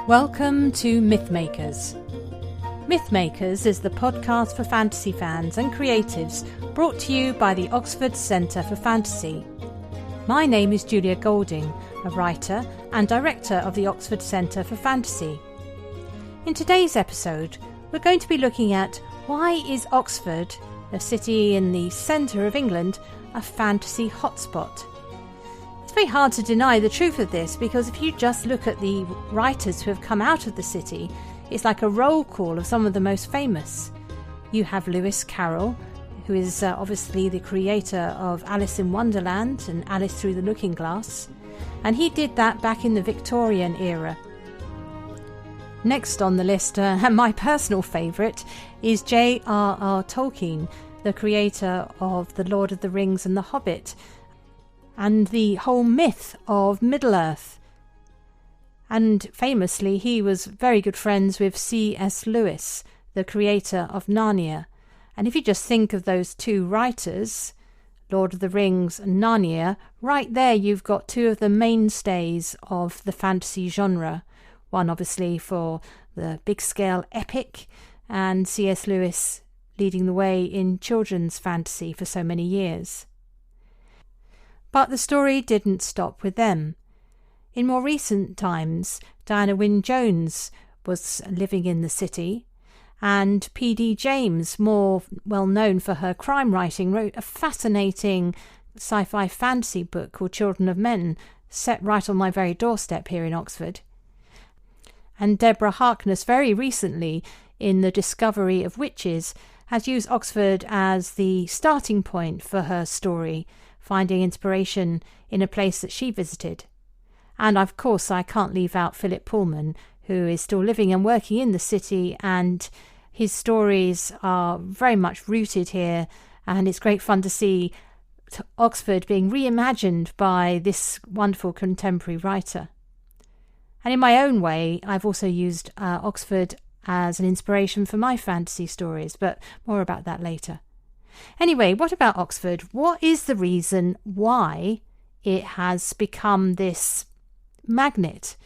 Welcome to Mythmakers. Mythmakers is the podcast for fantasy fans and creatives brought to you by the Oxford Centre for Fantasy. My name is Julia Golding, a writer and director of the Oxford Centre for Fantasy. In today's episode, we're going to be looking at why is Oxford, a city in the centre of England, a fantasy hotspot? It's very hard to deny the truth of this because if you just look at the writers who have come out of the city, it's like a roll call of some of the most famous. You have Lewis Carroll, who is obviously the creator of Alice in Wonderland and Alice Through the Looking Glass, and he did that back in the Victorian era. Next on the list, and my personal favourite, is J.R.R. Tolkien, the creator of The Lord of the Rings and The Hobbit, and the whole myth of Middle-earth. And famously, he was very good friends with C.S. Lewis, the creator of Narnia. And if you just think of those two writers, Lord of the Rings and Narnia, right there you've got two of the mainstays of the fantasy genre. One obviously for the big-scale epic, and C.S. Lewis leading the way in children's fantasy for so many years. But the story didn't stop with them. In more recent times, Diana Wynne-Jones was living in the city, and P.D. James, more well known for her crime writing, wrote a fascinating sci-fi fantasy book called Children of Men, set right on my very doorstep here in Oxford. And Deborah Harkness very recently, in The Discovery of Witches, has used Oxford as the starting point for her story, finding inspiration in a place that she visited. And of course I can't leave out Philip Pullman, who is still living and working in the city, and his stories are very much rooted here, and it's great fun to see Oxford being reimagined by this wonderful contemporary writer. And in my own way, I've also used Oxford as an inspiration for my fantasy stories, but more about that later. Anyway, what about Oxford? What is the reason why it has become this magnet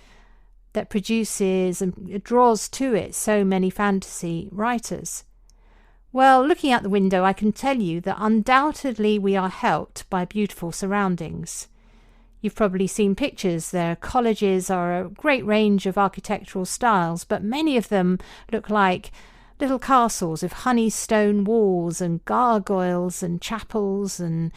that produces and draws to it so many fantasy writers? Well, looking out the window, I can tell you that undoubtedly we are helped by beautiful surroundings. You've probably seen pictures. Their colleges are a great range of architectural styles, but many of them look like little castles with honey-stone walls and gargoyles and chapels, and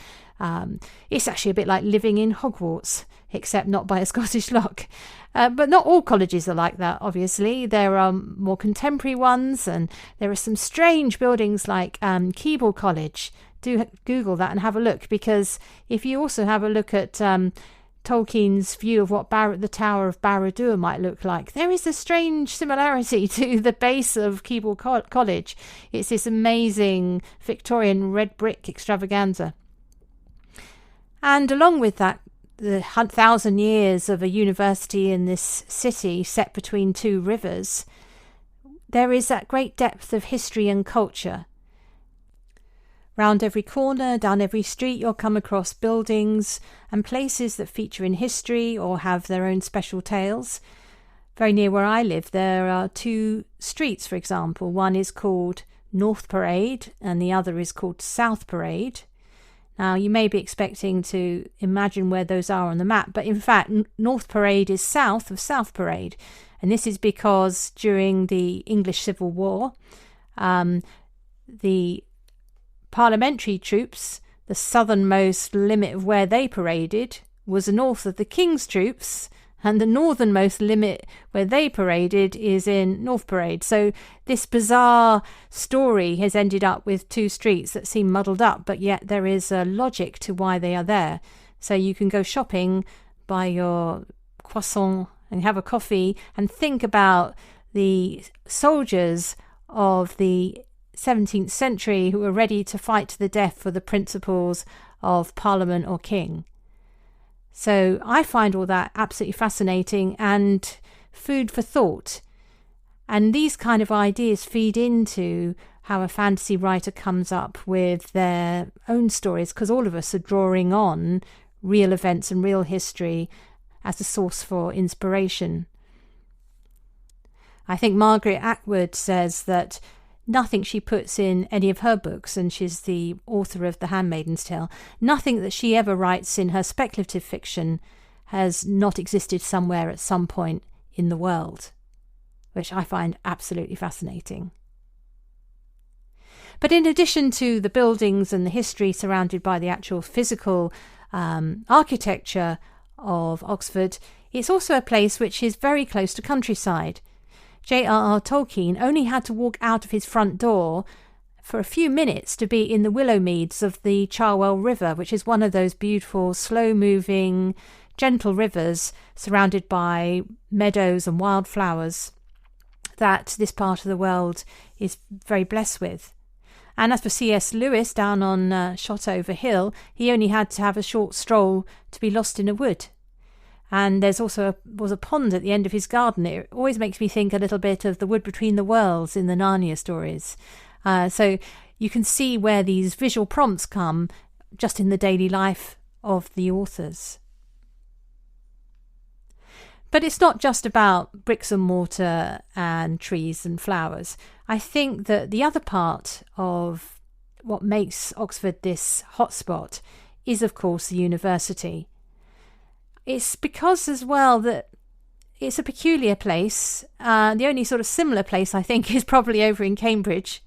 it's actually a bit like living in Hogwarts, except not by a Scottish lock. But not all colleges are like that, obviously. There are more contemporary ones, and there are some strange buildings like Keble College. Do Google that and have a look, because if you also have a look at Tolkien's view of what the Tower of Barad-dûr might look like, there is a strange similarity to the base of Keble College. It's this amazing Victorian red brick extravaganza. And along with that, the 1,000 years of a university in this city set between two rivers, there is that great depth of history and culture. Round every corner, down every street, you'll come across buildings and places that feature in history or have their own special tales. Very near where I live, there are two streets, for example. One is called North Parade and the other is called South Parade. Now, you may be expecting to imagine where those are on the map, but in fact, North Parade is south of South Parade. And this is because during the English Civil War, the parliamentary troops, the southernmost limit of where they paraded was north of the King's troops, and the northernmost limit where they paraded is in North Parade. So this bizarre story has ended up with two streets that seem muddled up, but yet there is a logic to why they are there. So you can go shopping, buy your croissant and have a coffee and think about the soldiers of the 17th century who were ready to fight to the death for the principles of Parliament or King. So I find all that absolutely fascinating and food for thought. And these kind of ideas feed into how a fantasy writer comes up with their own stories, because all of us are drawing on real events and real history as a source for inspiration. I think Margaret Atwood says that nothing she puts in any of her books, and she's the author of The Handmaid's Tale, nothing that she ever writes in her speculative fiction has not existed somewhere at some point in the world, which I find absolutely fascinating. But in addition to the buildings and the history surrounded by the actual physical architecture of Oxford, it's also a place which is very close to countryside. J.R.R. Tolkien only had to walk out of his front door for a few minutes to be in the willow meads of the Cherwell River, which is one of those beautiful, slow-moving, gentle rivers surrounded by meadows and wildflowers that this part of the world is very blessed with. And as for C.S. Lewis down on Shotover Hill, he only had to have a short stroll to be lost in a wood. And there's also was a pond at the end of his garden. It always makes me think a little bit of The Wood Between the Worlds in the Narnia stories. So you can see where these visual prompts come just in the daily life of the authors. But it's not just about bricks and mortar and trees and flowers. I think that the other part of what makes Oxford this hotspot is, of course, the university. It's because as well that it's a peculiar place. The only sort of similar place I think is probably over in Cambridge.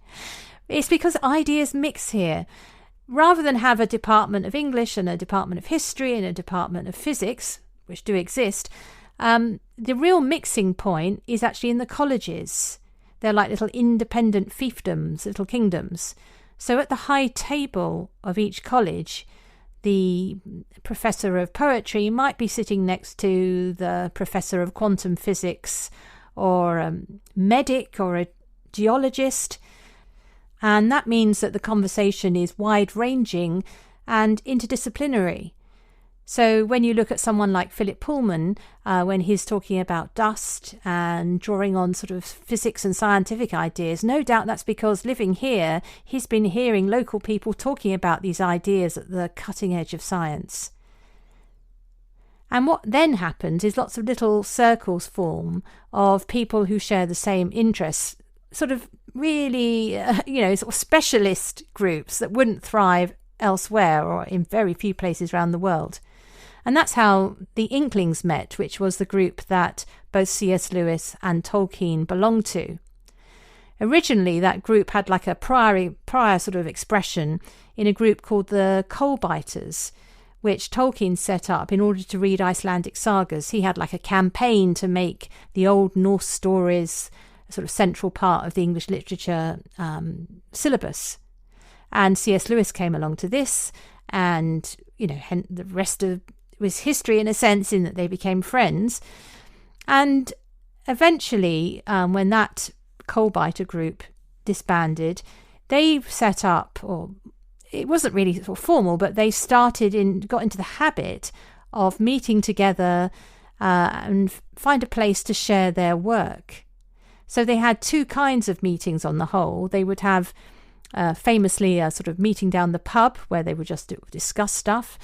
It's because ideas mix here. Rather than have a department of English and a department of history and a department of physics, which do exist, the real mixing point is actually in the colleges. They're like little independent fiefdoms, little kingdoms. So at the high table of each college, the professor of poetry might be sitting next to the professor of quantum physics, or a medic, or a geologist. And that means that the conversation is wide-ranging and interdisciplinary. So when you look at someone like Philip Pullman, when he's talking about dust and drawing on sort of physics and scientific ideas, no doubt that's because living here, he's been hearing local people talking about these ideas at the cutting edge of science. And what then happens is lots of little circles form of people who share the same interests, sort of really, sort of specialist groups that wouldn't thrive elsewhere or in very few places around the world. And that's how the Inklings met, which was the group that both C.S. Lewis and Tolkien belonged to. Originally, that group had like a prior sort of expression in a group called the Coal-Biters, which Tolkien set up in order to read Icelandic sagas. He had like a campaign to make the old Norse stories a sort of central part of the English literature syllabus. And C.S. Lewis came along to this, and, the rest of was history in a sense, in that they became friends. And eventually, when that coal-biter group disbanded, they set up, or it wasn't really sort of formal, but they got into the habit of meeting together and find a place to share their work. So they had two kinds of meetings on the whole. They would have famously a sort of meeting down the pub where they would just discuss stuff,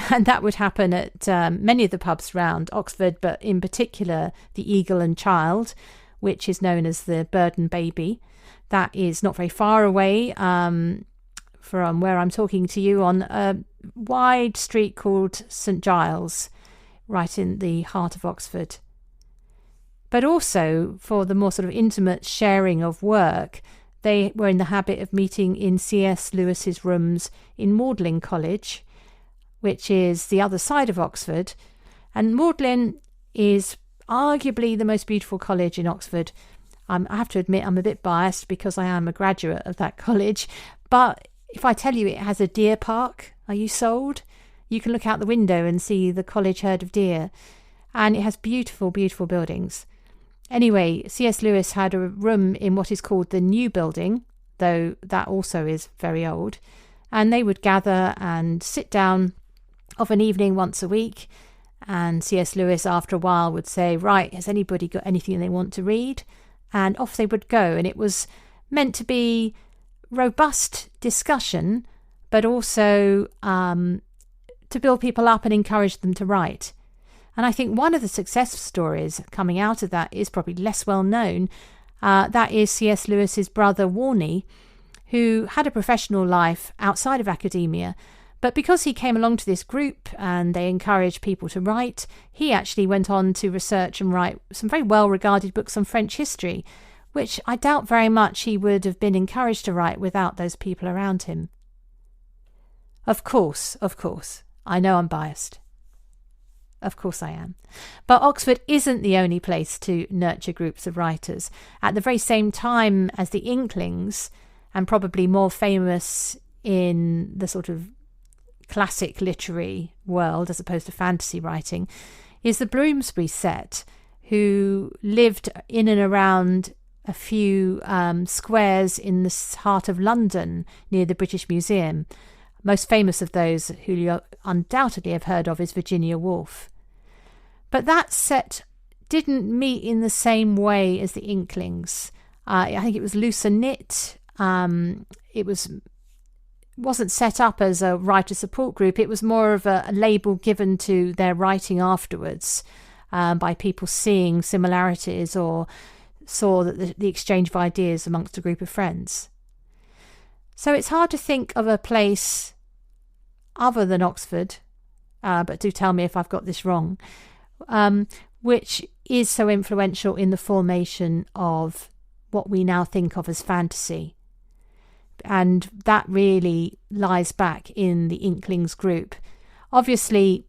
and that would happen at many of the pubs around Oxford, but in particular the Eagle and Child, which is known as the Bird and Baby. That is not very far away from where I'm talking to you, on a wide street called St Giles, right in the heart of Oxford. But also for the more sort of intimate sharing of work, they were in the habit of meeting in C.S. Lewis's rooms in Magdalen College, which is the other side of Oxford. And Magdalen is arguably the most beautiful college in Oxford. I have to admit I'm a bit biased because I am a graduate of that college. But if I tell you it has a deer park, are you sold? You can look out the window and see the college herd of deer. And it has beautiful, beautiful buildings. Anyway, C.S. Lewis had a room in what is called the New Building, though that also is very old. And they would gather and sit down of an evening once a week. And C.S. Lewis, after a while, would say, right, has anybody got anything they want to read? And off they would go. And it was meant to be robust discussion, but also to build people up and encourage them to write. And I think one of the success stories coming out of that is probably less well known. That is C.S. Lewis's brother Warnie, who had a professional life outside of academia. But because he came along to this group and they encouraged people to write, he actually went on to research and write some very well-regarded books on French history, which I doubt very much he would have been encouraged to write without those people around him. Of course, I know I'm biased. Of course I am. But Oxford isn't the only place to nurture groups of writers. At the very same time as the Inklings, and probably more famous in the sort of classic literary world as opposed to fantasy writing, is the Bloomsbury set, who lived in and around a few squares in the heart of London near the British Museum. Most famous of those who you undoubtedly have heard of is Virginia Woolf. But that set didn't meet in the same way as the Inklings. I think it was looser knit. It wasn't set up as a writer support group. It was more of a label given to their writing afterwards by people seeing similarities or saw that the exchange of ideas amongst a group of friends. So it's hard to think of a place other than Oxford, but do tell me if I've got this wrong, which is so influential in the formation of what we now think of as fantasy. And that really lies back in the Inklings group. Obviously,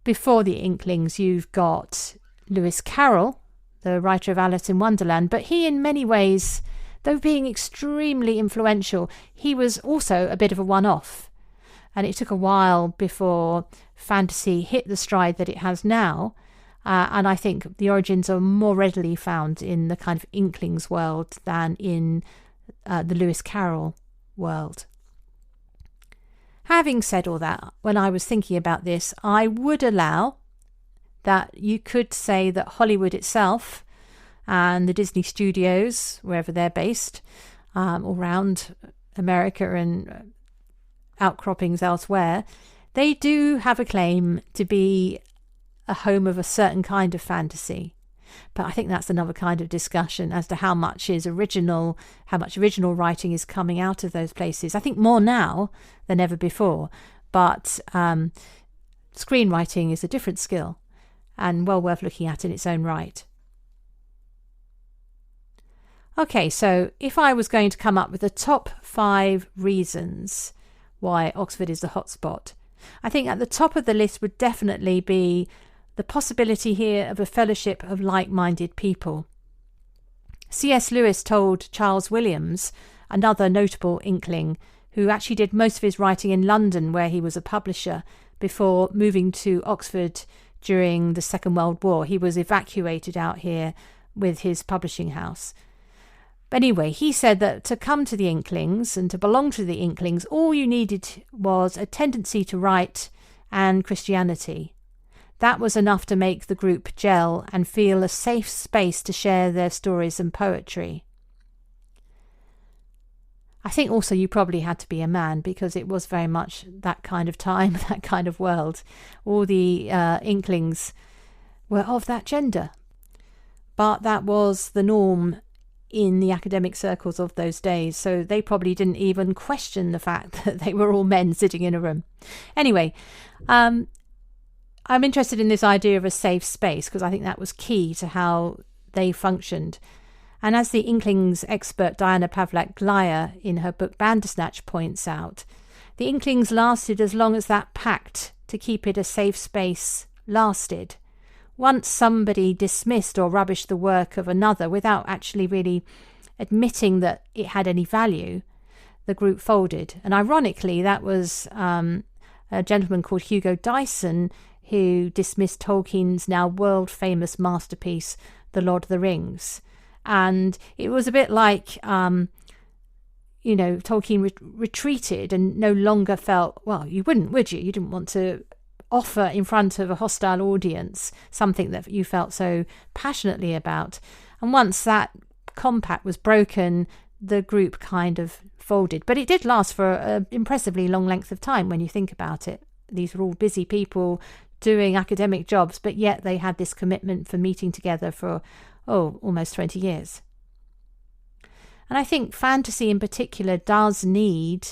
before the Inklings, you've got Lewis Carroll, the writer of Alice in Wonderland, but he in many ways, though being extremely influential, he was also a bit of a one-off. And it took a while before fantasy hit the stride that it has now. And I think the origins are more readily found in the kind of Inklings world than in the Lewis Carroll world. Having said all that, when I was thinking about this, I would allow that you could say that Hollywood itself and the Disney studios, wherever they're based, all around America and outcroppings elsewhere, they do have a claim to be a home of a certain kind of fantasy. But I think that's another kind of discussion as to how much original writing is coming out of those places. I think more now than ever before. But screenwriting is a different skill and well worth looking at in its own right. Okay, so if I was going to come up with the top 5 reasons why Oxford is the hotspot, I think at the top of the list would definitely be the possibility here of a fellowship of like-minded people. C.S. Lewis told Charles Williams, another notable Inkling, who actually did most of his writing in London, where he was a publisher, before moving to Oxford during the Second World War. He was evacuated out here with his publishing house. But anyway, he said that to come to the Inklings and to belong to the Inklings, all you needed was a tendency to write and Christianity. That was enough to make the group gel and feel a safe space to share their stories and poetry. I think also you probably had to be a man, because it was very much that kind of time, that kind of world. All the Inklings were of that gender. But that was the norm in the academic circles of those days, so they probably didn't even question the fact that they were all men sitting in a room. Anyway, I'm interested in this idea of a safe space because I think that was key to how they functioned. And as the Inklings expert Diana Pavlak-Glyer in her book Bandersnatch points out, the Inklings lasted as long as that pact to keep it a safe space lasted. Once somebody dismissed or rubbished the work of another without actually really admitting that it had any value, the group folded. And ironically, that was a gentleman called Hugo Dyson who dismissed Tolkien's now world-famous masterpiece, The Lord of the Rings. And it was a bit like, Tolkien retreated and no longer felt, well, you wouldn't, would you? You didn't want to offer in front of a hostile audience something that you felt so passionately about. And once that compact was broken, the group kind of folded. But it did last for an impressively long length of time when you think about it. These were all busy people doing academic jobs, but yet they had this commitment for meeting together for, almost 20 years. And I think fantasy in particular does need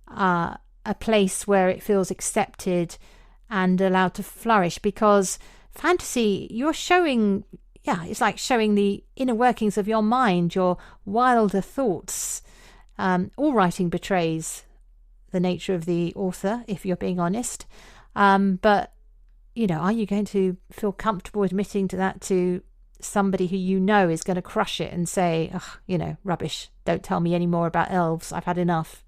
a place where it feels accepted and allowed to flourish, because fantasy, you're showing, it's like showing the inner workings of your mind, your wilder thoughts. All writing betrays the nature of the author, if you're being honest. But, are you going to feel comfortable admitting to that to somebody who you know is going to crush it and say, rubbish, don't tell me any more about elves, I've had enough.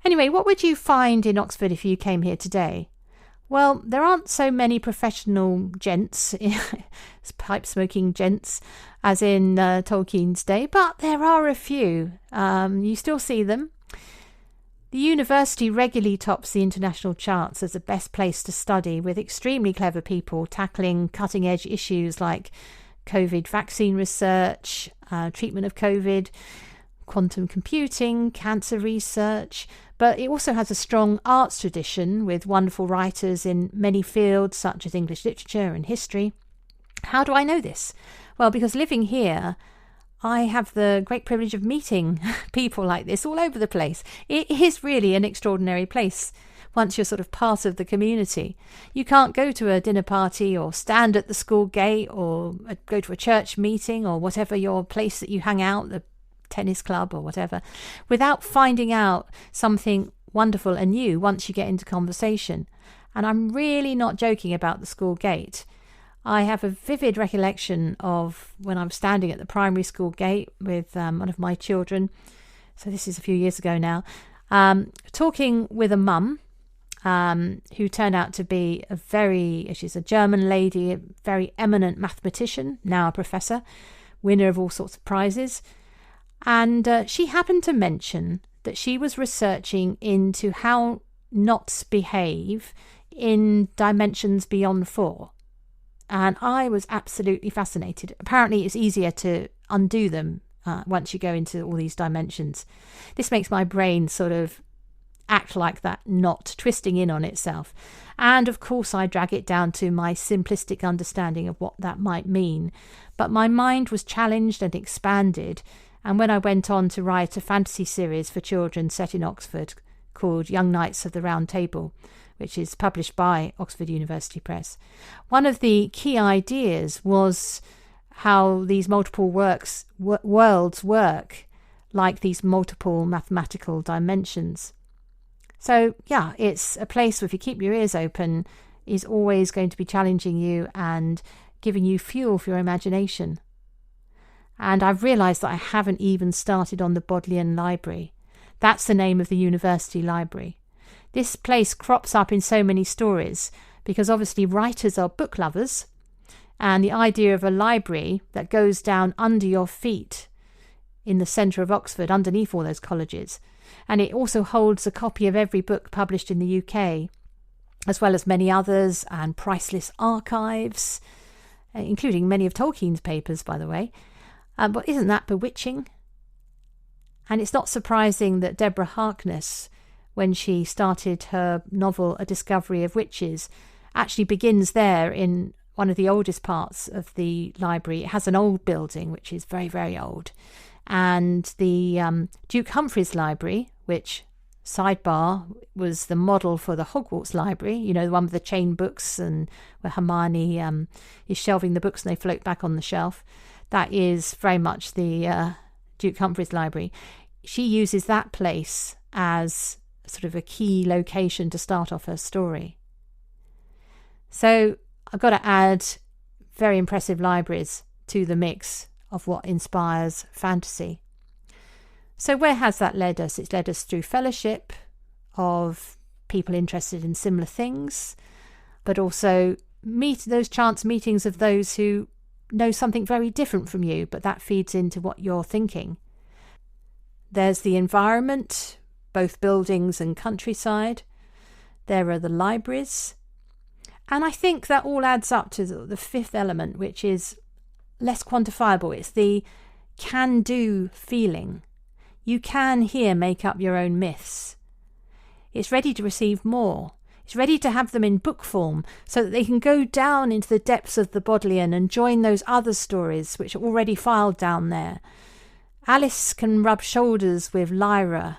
Anyway, what would you find in Oxford if you came here today? Well, there aren't so many professional gents, pipe-smoking gents, as in Tolkien's day, but there are a few. You still see them. The university regularly tops the international charts as the best place to study, with extremely clever people tackling cutting-edge issues like COVID vaccine research, treatment of COVID, quantum computing, cancer research. But it also has a strong arts tradition with wonderful writers in many fields such as English literature and history. How do I know this? Well, because living here, I have the great privilege of meeting people like this all over the place. It is really an extraordinary place once you're sort of part of the community. You can't go to a dinner party or stand at the school gate or go to a church meeting or whatever your place that you hang out, the tennis club or whatever, without finding out something wonderful and new once you get into conversation. And I'm really not joking about the school gate. I have a vivid recollection of when I was standing at the primary school gate with one of my children, so this is a few years ago now, talking with a mum who turned out to be she's a German lady, a very eminent mathematician, now a professor, winner of all sorts of prizes. And she happened to mention that she was researching into how knots behave in dimensions beyond 4. And I was absolutely fascinated. Apparently it's easier to undo them once you go into all these dimensions. This makes my brain sort of act like that knot, twisting in on itself. And of course I drag it down to my simplistic understanding of what that might mean. But my mind was challenged and expanded. And when I went on to write a fantasy series for children set in Oxford called Young Knights of the Round Table, which is published by Oxford University Press, one of the key ideas was how these multiple worlds work, like these multiple mathematical dimensions. So, it's a place where, if you keep your ears open, is always going to be challenging you and giving you fuel for your imagination. And I've realised that I haven't even started on the Bodleian Library. That's the name of the university library. This place crops up in so many stories because obviously writers are book lovers, and the idea of a library that goes down under your feet in the centre of Oxford, underneath all those colleges, and it also holds a copy of every book published in the UK, as well as many others, and priceless archives, including many of Tolkien's papers, by the way. But isn't that bewitching? And it's not surprising that Deborah Harkness, when she started her novel A Discovery of Witches, actually begins there in one of the oldest parts of the library. It has an old building, which is very, very old. And the Duke Humphreys Library, which, sidebar, was the model for the Hogwarts Library, the one with the chain books and where Hermione is shelving the books and they float back on the shelf. That is very much the Duke Humphreys Library. She uses that place as sort of a key location to start off her story. So I've got to add very impressive libraries to the mix of what inspires fantasy. So where has that led us? It's led us through fellowship of people interested in similar things, but also those chance meetings of those who know something very different from you, but that feeds into what you're thinking. There's the environment, both buildings and countryside. There are the libraries. And I think that all adds up to the fifth element, which is less quantifiable. It's the can-do feeling. You can here make up your own myths. It's ready to receive more. It's ready to have them in book form so that they can go down into the depths of the Bodleian and join those other stories which are already filed down there. Alice can rub shoulders with Lyra.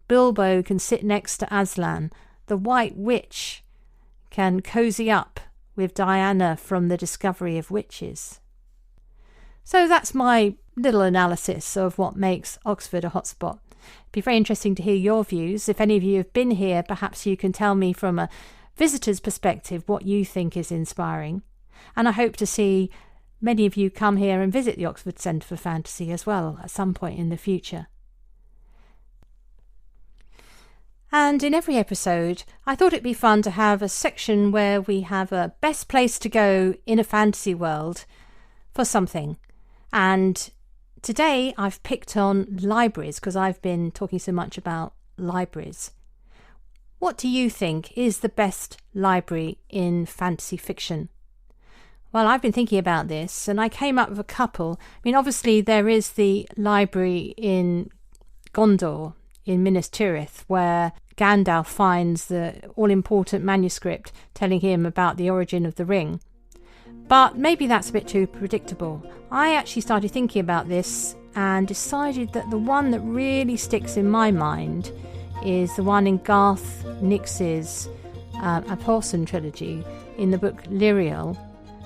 Bilbo can sit next to Aslan. The White Witch can cosy up with Diana from the Discovery of Witches. So that's my little analysis of what makes Oxford a hotspot. It'd be very interesting to hear your views. If any of you have been here, perhaps you can tell me from a visitor's perspective what you think is inspiring. And I hope to see many of you come here and visit the Oxford Centre for Fantasy as well at some point in the future. And in every episode, I thought it'd be fun to have a section where we have a best place to go in a fantasy world for something. And today I've picked on libraries because I've been talking so much about libraries. What do you think is the best library in fantasy fiction? Well, I've been thinking about this and I came up with a couple. I mean, obviously there is the library in Gondor, in Minas Tirith, where Gandalf finds the all-important manuscript telling him about the origin of the ring. But maybe that's a bit too predictable. I actually started thinking about this and decided that the one that really sticks in my mind is the one in Garth Nix's Aporson trilogy in the book Lyriel,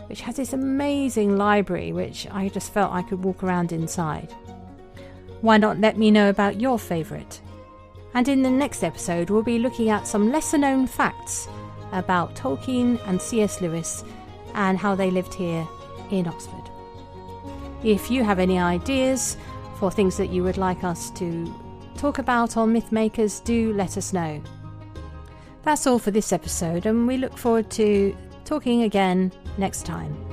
which has this amazing library which I just felt I could walk around inside. Why not let me know about your favourite? And in the next episode we'll be looking at some lesser known facts about Tolkien and C.S. Lewis and how they lived here in Oxford. If you have any ideas for things that you would like us to talk about on Mythmakers, do let us know. That's all for this episode, and we look forward to talking again next time.